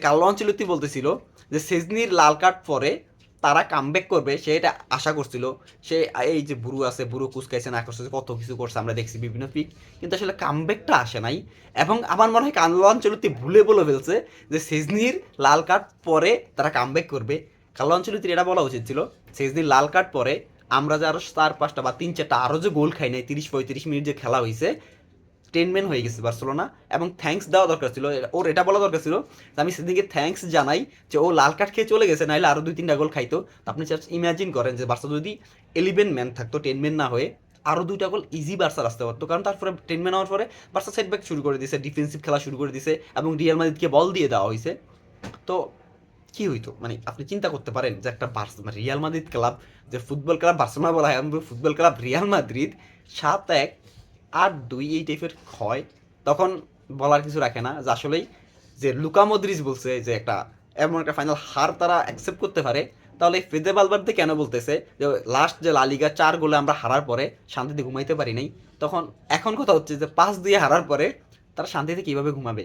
Carlo Ancelotti বলতেছিল যে সেজনির লাল card পরে তারা কামব্যাক করবে, সে এটা আশা করছিল। সে এই যে বুড়ো আছে, বুড়ো কুচকাইছে না করছে, কত কিছু করছে আমরা দেখছি বিভিন্ন পিক, কিন্তু আসলে কামব্যাকটা আসে নাই। এবং আমার মনে হয় কার্লো আনচেলত্তি ভুলে বলে ফেলছে যে সেজনির লাল কার্ড পরে তারা কামব্যাক করবে। কার্লো আনচেলত্তির এটা বলা উচিত ছিল, সেজনির লাল কার্ড পরে আমরা যে আরো 4-5টা বা 3-4টা আরো যে গোল খাই নাই 30-35 মিনিট যে খেলা হয়েছে, টেনম্যান হয়ে গেছে বার্সেলোনা। এবং থ্যাঙ্কস দেওয়া দরকার ছিল, ওর এটা বলা দরকার ছিল যে আমি সেদিনকে থ্যাঙ্কস জানাই যে ও লাল কার্ড খেয়ে চলে গেছে, নাহলে আরও 2-3টা গোল খাইতো। আপনি জাস্ট ইমাজিন করেন যে বার্সা যদি 11 ম্যান থাকতো, 10 ম্যান না হয়ে আরও 2টা গোল ইজি বার্সার আসতে পারতো। কারণ তারপরে 10 ম্যান হওয়ার পরে বার্সা সেটব্যাক শুরু করে দিয়েছে, ডিফেন্সিভ খেলা শুরু করে দিয়েছে এবং রিয়াল মাদ্রিদকে বল দিয়ে দেওয়া হয়েছে। তো কি হইতো, মানে আপনি চিন্তা করতে পারেন যে একটা রিয়াল মাদ্রিদ ক্লাব, যে ফুটবল ক্লাব বার্সেলোনা বলা হয়, ফুটবল ক্লাব রিয়াল মাদ্রিদ 7-1 8-2 এই টাইপের হয়, তখন বলার কিছু রাখে না যে আসলেই যে লুকা মদ্রিচ বলছে যে একটা এমন একটা ফাইনাল হার তারা অ্যাকসেপ্ট করতে পারে, তাহলে ফেদে বালভার্দে কেন বলতেছে যে লাস্ট যে লালিগা 4 গোলে আমরা হারার পরে শান্তিতে ঘুমাইতে পারি নাই, তখন এখন কথা হচ্ছে যে 5-2 হারার পরে তারা শান্তিতে কিভাবে ঘুমাবে।